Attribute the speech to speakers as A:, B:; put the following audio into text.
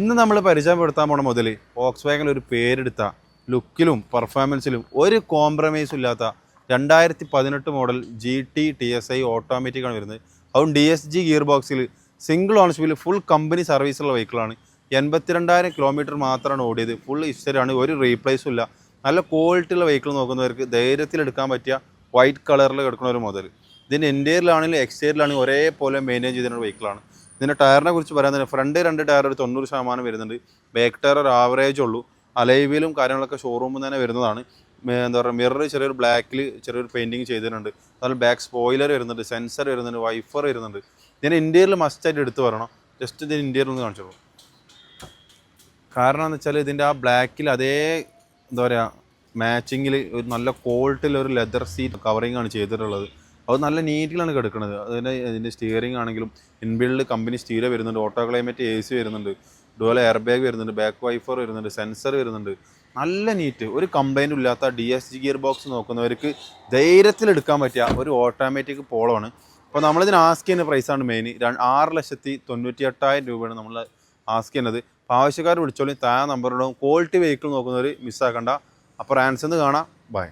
A: ഇന്ന് നമ്മൾ പരിചയപ്പെടുത്താൻ പോണ മുതൽ വോക്സ്വാഗൺ ഒരു പേരെടുത്ത ലുക്കിലും പെർഫോമൻസിലും ഒരു കോംപ്രമൈസും ഇല്ലാത്ത 2018 മോഡൽ GT-TSI ഓട്ടോമാറ്റിക്കാണ് വരുന്നത്. അതും DSG ഗിയർ ബോക്സിൽ സിംഗിൾ ഓണർഷിപ്പിൽ ഫുൾ കമ്പനി സർവീസുള്ള വെഹിക്കിളാണ്. 82,000 കിലോമീറ്റർ മാത്രമാണ് ഓടിയത്. ഫുൾ ഹിസ്റ്ററിയാണ്, ഒരു റീപ്ലേസും ഇല്ല. നല്ല ക്വാളിറ്റി ഉള്ള വെഹിക്കിൾ നോക്കുന്നവർക്ക് ധൈര്യത്തിൽ എടുക്കാൻ പറ്റിയ വൈറ്റ് കളറിൽ കിടക്കുന്ന ഒരു മുതൽ. ഇതിൻ്റെ ഇൻറ്റീരിയറിലാണെങ്കിലും എക്സ്റ്റീരിയറിലാണെങ്കിലും ഒരേപോലെ മെയിൻറ്റെയിൻ ചെയ്തിട്ടുള്ള വെഹിക്കിളാണ്. ഇതിൻ്റെ ടയറിനെ കുറിച്ച് പറയാൻ തന്നെ ഫ്രണ്ട് 2 ടയർ ഒരു 90% വരുന്നുണ്ട്. ബാക്ക് ടയർ ഒരു ആവറേജ് ഉള്ളൂ. അലൈവിലും കാര്യങ്ങളൊക്കെ ഷോറൂമിൽ തന്നെ വരുന്നതാണ്. എന്താ പറയുക, മിറർ ചെറിയൊരു ബ്ലാക്കിൽ ചെറിയൊരു പെയിൻറ്റിങ് ചെയ്തിട്ടുണ്ട്. അതുപോലെ ബാക്ക് സ്പോയിലർ വരുന്നുണ്ട്, സെൻസർ വരുന്നുണ്ട്, വൈഫർ വരുന്നുണ്ട്. ഇതിൻ്റെ ഇൻറ്റീരിയൽ മസ്റ്റായിട്ട് എടുത്ത് പറയണം. ജസ്റ്റ് ഇതിൻ്റെ ഇൻറ്റീരിയൽ ഒന്ന് കാണിച്ചോളൂ. കാരണം എന്ന് വെച്ചാൽ ഇതിൻ്റെ ആ ബ്ലാക്കിൽ അതേ എന്താ പറയുക മാച്ചിങ്ങിൽ ഒരു നല്ല ക്വാളിറ്റിയിൽ ഒരു ലെതർ സീറ്റ് കവറിങ് ആണ് ചെയ്തിട്ടുള്ളത്. അത് നല്ല നീറ്റിലാണ് കിടക്കുന്നത്. ഇതിൻ്റെ സ്റ്റിയറിംഗ് ആണെങ്കിലും ഇൻബിൽഡ് കമ്പനി സ്റ്റീരിയോ വരുന്നുണ്ട്, ഓട്ടോ ക്ലൈമറ്റ് AC വരുന്നുണ്ട്, ഇതുപോലെ എയർ ബാഗ് വരുന്നുണ്ട്, ബാക്ക് വൈഫർ വരുന്നുണ്ട്, സെൻസർ വരുന്നുണ്ട്. നല്ല നീറ്റ്, ഒരു കംപ്ലൈൻറ്റും ഇല്ലാത്ത DSG ഗിയർ ബോക്സ് നോക്കുന്നവർക്ക് ധൈര്യത്തിൽ എടുക്കാൻ പറ്റിയ ഒരു ഓട്ടോമാറ്റിക് പോളോണ്. അപ്പോൾ നമ്മളിതിന് ആസ്ക് ചെയ്യുന്ന പ്രൈസാണ് മെയിൻ. 6,98,000 രൂപയാണ് നമ്മൾ ആസ്ക് ചെയ്യുന്നത്. അപ്പോൾ ആവശ്യക്കാർ വിളിച്ചോളി, താഴെ നമ്പറുണ്ടാവും. Quality vehicle നോക്കുന്നവർ മിസ്സാക്കണ്ട. അപ്പോൾ റാൻസെന്ന് കാണാം. ബൈ.